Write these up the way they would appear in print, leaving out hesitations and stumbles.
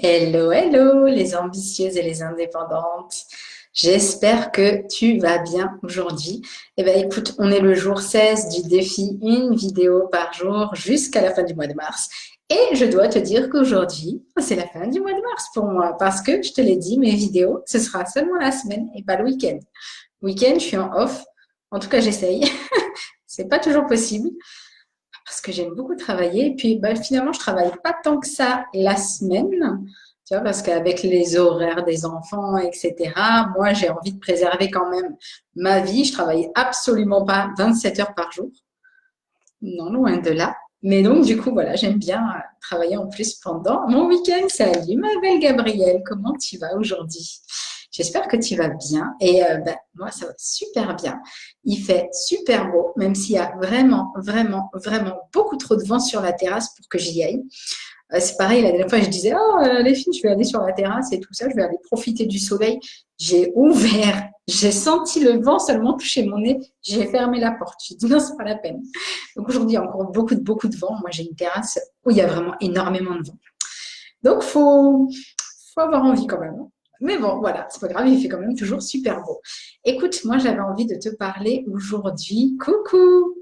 Hello, hello, les ambitieuses et les indépendantes. J'espère que tu vas bien aujourd'hui. Eh bien, écoute, on est le jour 16 du défi une vidéo par jour jusqu'à la fin du mois de mars. Et je dois te dire qu'aujourd'hui, c'est la fin du mois de mars pour moi parce que je te l'ai dit, mes vidéos, ce sera seulement la semaine et pas le week-end. Week-end, je suis en off. En tout cas, j'essaye. C'est pas toujours possible parce que j'aime beaucoup travailler. Et puis, bah, finalement, je travaille pas tant que ça la semaine, tu vois, parce qu'avec les horaires des enfants, etc., moi, j'ai envie de préserver quand même ma vie. Je travaille absolument pas 27 heures par jour. Non, loin de là. Mais donc, du coup, voilà, j'aime bien travailler en plus pendant mon week-end. Salut, ma belle Gabrielle, comment tu vas aujourd'hui? J'espère que tu vas bien. Et ben, moi, ça va super bien. Il fait super beau, même s'il y a vraiment, vraiment, vraiment beaucoup trop de vent sur la terrasse pour que j'y aille. C'est pareil, la dernière fois, je disais, oh, les filles, je vais aller sur la terrasse et tout ça, je vais aller profiter du soleil. J'ai ouvert, j'ai senti le vent seulement toucher mon nez, j'ai fermé la porte. J'ai dit, non, c'est pas la peine. Donc aujourd'hui, il y a encore beaucoup de vent. Moi, j'ai une terrasse où il y a vraiment énormément de vent. Donc, faut avoir envie quand même. Mais bon, voilà, c'est pas grave, il fait quand même toujours super beau. Écoute, moi, j'avais envie de te parler aujourd'hui, coucou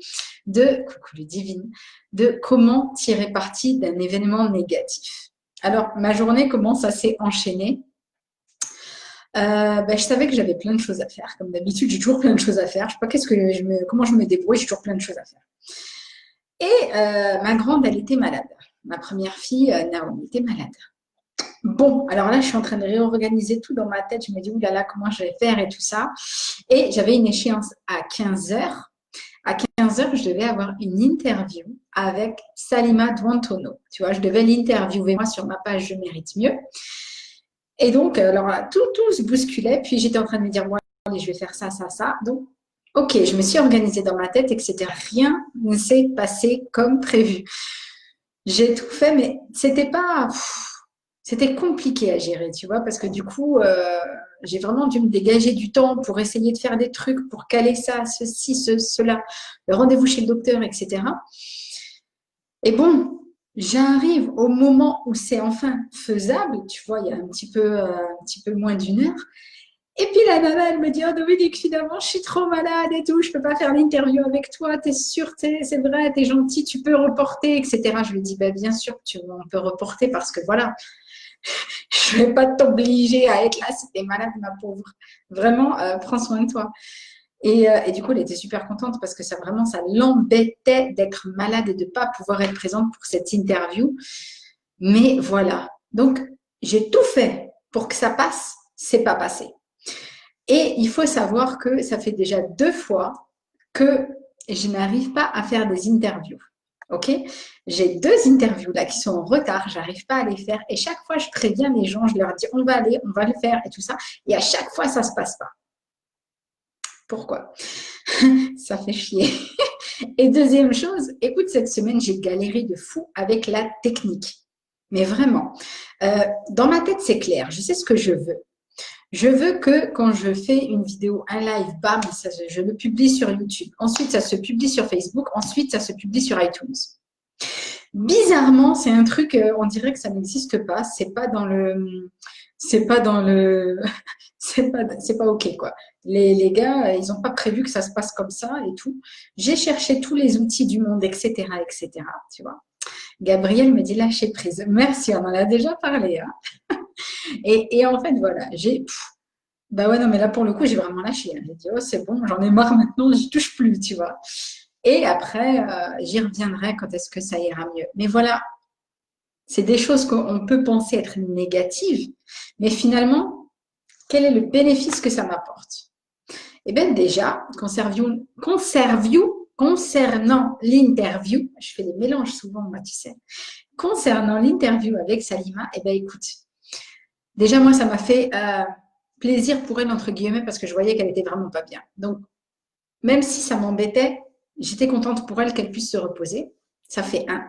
les divines, de comment tirer parti d'un événement négatif. Alors, ma journée, comment ça s'est enchaîné? Ben, je savais que j'avais plein de choses à faire. Comme d'habitude, j'ai toujours plein de choses à faire. Je sais pas comment je me débrouille, j'ai toujours plein de choses à faire. Et ma grande, elle était malade. Ma première fille, Naomi, était malade. Bon, alors là, je suis en train de réorganiser tout dans ma tête. Je me dis, oulala, comment je vais faire et tout ça. Et j'avais une échéance à 15 heures. À 15 heures, je devais avoir une interview avec Salima Duantono. Tu vois, je devais l'interviewer moi sur ma page Je mérite mieux. Et donc, alors là, tout se bousculait. Puis j'étais en train de me dire, bon, allez, je vais faire ça, ça, ça. Donc, ok, je me suis organisée dans ma tête, etc. Rien ne s'est passé comme prévu. J'ai tout fait, mais c'était compliqué à gérer, tu vois, parce que du coup, j'ai vraiment dû me dégager du temps pour essayer de faire des trucs, pour caler ça, ceci, cela, le rendez-vous chez le docteur, etc. Et bon, j'arrive au moment où c'est enfin faisable, tu vois, il y a un petit peu moins d'une heure. Et puis la nana, elle me dit, oh Dominique, finalement, je suis trop malade et tout, je peux pas faire l'interview avec toi, t'es sûre, c'est vrai, t'es gentil, tu peux reporter, etc. Je lui dis, bah, bien sûr que on peut reporter parce que voilà, je vais pas t'obliger à être là si t'es malade, ma pauvre. Vraiment, prends soin de toi. Et du coup, elle était super contente parce que ça vraiment, ça l'embêtait d'être malade et de pas pouvoir être présente pour cette interview. Mais voilà. Donc, j'ai tout fait pour que ça passe, c'est pas passé. Et il faut savoir que ça fait déjà 2 fois que je n'arrive pas à faire des interviews. Ok? J'ai 2 interviews là qui sont en retard, j'arrive pas à les faire. Et chaque fois, je préviens les gens, je leur dis on va aller, on va le faire et tout ça. Et à chaque fois, ça se passe pas. Pourquoi? Ça fait chier. Et deuxième chose, écoute, cette semaine, j'ai galéré de fou avec la technique. Mais vraiment, dans ma tête, c'est clair. Je sais ce que je veux. Je veux que quand je fais une vidéo, un live, bam, je le publie sur YouTube. Ensuite, ça se publie sur Facebook. Ensuite, ça se publie sur iTunes. Bizarrement, c'est un truc, on dirait que ça n'existe pas. C'est pas dans le, c'est pas ok quoi. Les gars, ils n'ont pas prévu que ça se passe comme ça et tout. J'ai cherché tous les outils du monde, etc., etc. Tu vois. Gabriel me dit lâcher prise. Merci, on en a déjà parlé. Hein. Et en fait, voilà, bah ouais, non, mais là, pour le coup, j'ai vraiment lâché. Hein. J'ai dit, oh, c'est bon, j'en ai marre maintenant, j'y touche plus, tu vois. Et après, j'y reviendrai quand est-ce que ça ira mieux. Mais voilà, c'est des choses qu'on peut penser être négatives, mais finalement, quel est le bénéfice que ça m'apporte? Eh bien, déjà, concernant l'interview, je fais des mélanges souvent, moi, tu sais. Concernant l'interview avec Salima, eh bien, écoute, déjà, moi, ça m'a fait plaisir pour elle, entre guillemets, parce que je voyais qu'elle était vraiment pas bien. Donc, même si ça m'embêtait, j'étais contente pour elle qu'elle puisse se reposer. Ça fait un.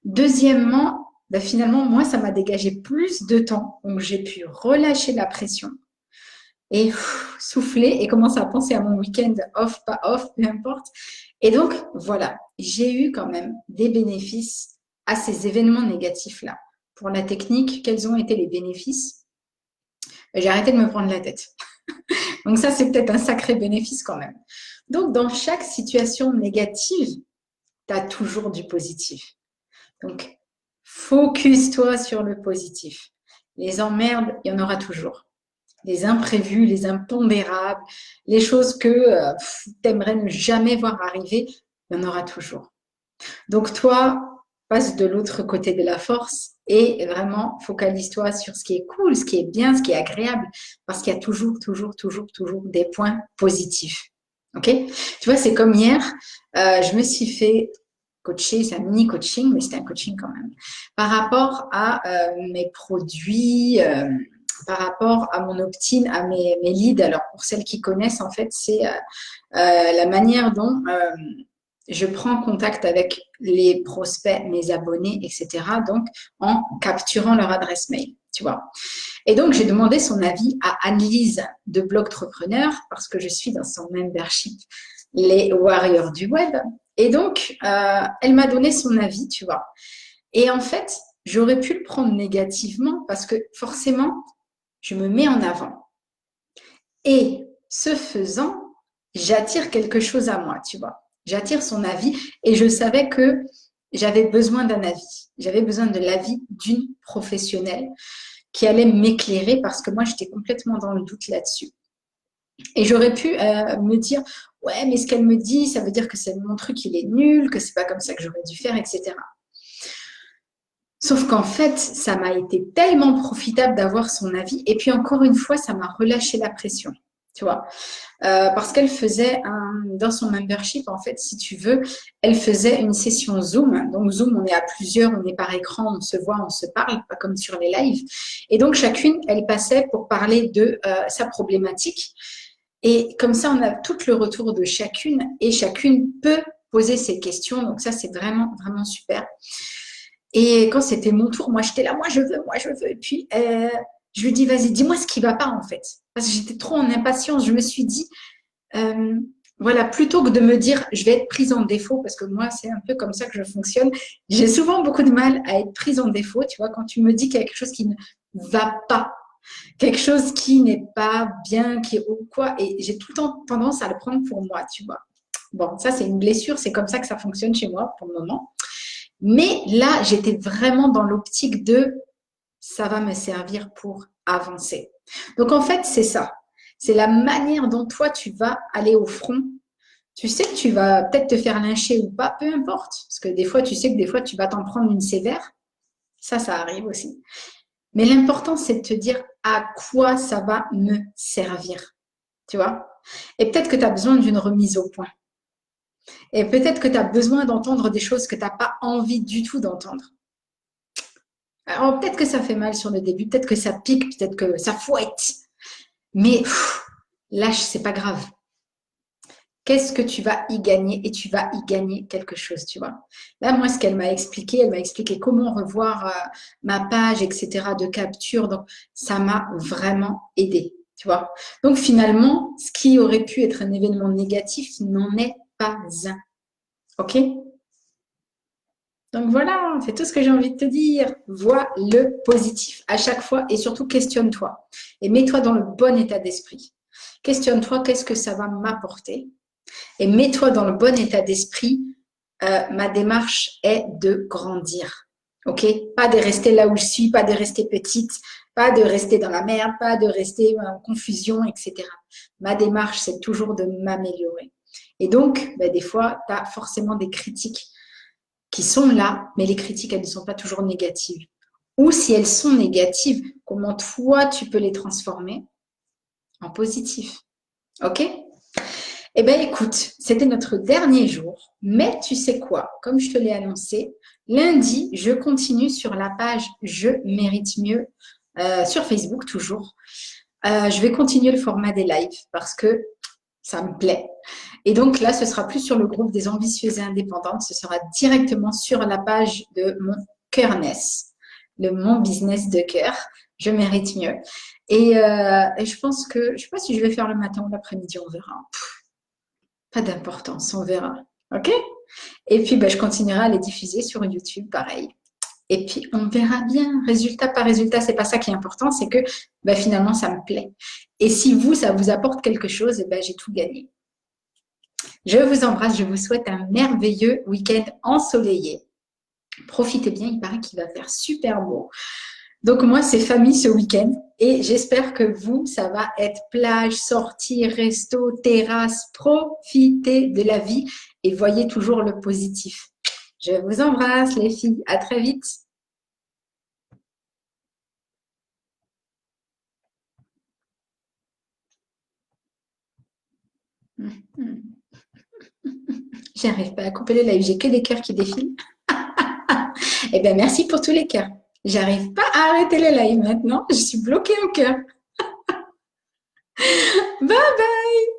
Deuxièmement, ben finalement, moi, ça m'a dégagé plus de temps. Donc, j'ai pu relâcher la pression et souffler et commencer à penser à mon week-end off, pas off, peu importe. Et donc, voilà, j'ai eu quand même des bénéfices à ces événements négatifs-là. pour la technique, quels ont été les bénéfices? J'ai arrêté de me prendre la tête. Donc ça, c'est peut-être un sacré bénéfice quand même. Donc, dans chaque situation négative, tu as toujours du positif. Donc, focus-toi sur le positif. Les emmerdes, il y en aura toujours. Les imprévus, les impondérables, les choses que tu aimerais ne jamais voir arriver, il y en aura toujours. Donc, toi, passe de l'autre côté de la force et vraiment focalise-toi sur ce qui est cool, ce qui est bien, ce qui est agréable, parce qu'il y a toujours des points positifs. Ok? Tu vois, c'est comme hier, je me suis fait coacher, c'est un mini coaching, mais c'était un coaching quand même, par rapport à mes produits, par rapport à mon opt-in, à mes leads. Alors, pour celles qui connaissent, en fait, c'est la manière dont je prends contact avec les prospects, mes abonnés, etc. Donc, en capturant leur adresse mail, tu vois. Et donc, j'ai demandé son avis à Anne-Lise de Blogtrepreneur parce que je suis dans son membership, les Warriors du Web. Et donc, elle m'a donné son avis, tu vois. Et en fait, j'aurais pu le prendre négativement parce que forcément, je me mets en avant. Et ce faisant, j'attire quelque chose à moi, tu vois. J'attire son avis et je savais que j'avais besoin d'un avis. J'avais besoin de l'avis d'une professionnelle qui allait m'éclairer parce que moi, j'étais complètement dans le doute là-dessus. Et j'aurais pu me dire, ouais, mais ce qu'elle me dit, ça veut dire que c'est mon truc, il est nul, que c'est pas comme ça que j'aurais dû faire, etc. Sauf qu'en fait, ça m'a été tellement profitable d'avoir son avis. Et puis encore une fois, ça m'a relâché la pression, tu vois. Parce qu'elle faisait dans son membership, en fait, si tu veux, elle faisait une session Zoom. Donc Zoom, on est à plusieurs, on est par écran, on se voit, on se parle, pas comme sur les lives. Et donc chacune, elle passait pour parler de sa problématique. Et comme ça, on a tout le retour de chacune et chacune peut poser ses questions. Donc ça, c'est vraiment, vraiment super. Et quand c'était mon tour, moi, j'étais là, moi, je veux. Et puis, je lui dis, vas-y, dis-moi ce qui va pas, en fait. Parce que j'étais trop en impatience. Je me suis dit, voilà, plutôt que de me dire, je vais être prise en défaut, parce que moi, c'est un peu comme ça que je fonctionne. J'ai souvent beaucoup de mal à être prise en défaut. Tu vois, quand tu me dis qu'il y a quelque chose qui ne va pas, quelque chose qui n'est pas bien, qui est ou quoi, et j'ai tout le temps tendance à le prendre pour moi, tu vois. Bon, ça, c'est une blessure. C'est comme ça que ça fonctionne chez moi pour le moment. Mais là, j'étais vraiment dans l'optique de ça va me servir pour avancer. Donc en fait, c'est ça. C'est la manière dont toi, tu vas aller au front. Tu sais que tu vas peut-être te faire lyncher ou pas, peu importe. Parce que des fois, tu sais que des fois, tu vas t'en prendre une sévère. Ça arrive aussi. Mais l'important, c'est de te dire à quoi ça va me servir. Tu vois? Et peut-être que tu as besoin d'une remise au point. Et peut-être que tu as besoin d'entendre des choses que tu n'as pas envie du tout d'entendre. Alors, peut-être que ça fait mal sur le début, peut-être que ça pique, peut-être que ça fouette. Mais lâche, c'est pas grave. Qu'est-ce que tu vas y gagner? Et tu vas y gagner quelque chose, tu vois. Là, moi, ce qu'elle m'a expliqué comment revoir ma page, etc., de capture. Donc, ça m'a vraiment aidé, tu vois. Donc, finalement, ce qui aurait pu être un événement négatif n'en est pas un. OK? Donc voilà, c'est tout ce que j'ai envie de te dire. Vois le positif à chaque fois et surtout questionne-toi et mets-toi dans le bon état d'esprit. Questionne-toi, qu'est-ce que ça va m'apporter? Et mets-toi dans le bon état d'esprit. Ma démarche est de grandir. OK? Pas de rester là où je suis, pas de rester petite, pas de rester dans la merde, pas de rester en confusion, etc. Ma démarche, c'est toujours de m'améliorer. Et donc, des fois, tu as forcément des critiques qui sont là, mais les critiques, elles ne sont pas toujours négatives. Ou si elles sont négatives, comment toi, tu peux les transformer en positif. OK? Eh bien, écoute, c'était notre dernier jour, mais tu sais quoi? Comme je te l'ai annoncé, lundi, je continue sur la page Je mérite mieux, sur Facebook toujours. Je vais continuer le format des lives parce que ça me plaît. Et donc là, ce sera plus sur le groupe des ambitieuses et indépendantes, ce sera directement sur la page de mon Cœurness, mon business de cœur. Je mérite mieux. Et je pense que, je ne sais pas si je vais faire le matin ou l'après-midi, on verra. Pas d'importance, on verra. OK? Et puis, je continuerai à les diffuser sur YouTube, pareil. Et puis, on verra bien, résultat par résultat, c'est pas ça qui est important, c'est que finalement, ça me plaît. Et si vous, ça vous apporte quelque chose, j'ai tout gagné. Je vous embrasse, je vous souhaite un merveilleux week-end ensoleillé. Profitez bien, il paraît qu'il va faire super beau. Donc moi, c'est famille ce week-end et j'espère que vous, ça va être plage, sortie, resto, terrasse. Profitez de la vie et voyez toujours le positif. Je vous embrasse les filles, à très vite. J'arrive pas à couper les lives, j'ai que des cœurs qui défilent. Eh bien, merci pour tous les cœurs. J'arrive pas à arrêter les lives maintenant, je suis bloquée au cœur. Bye bye.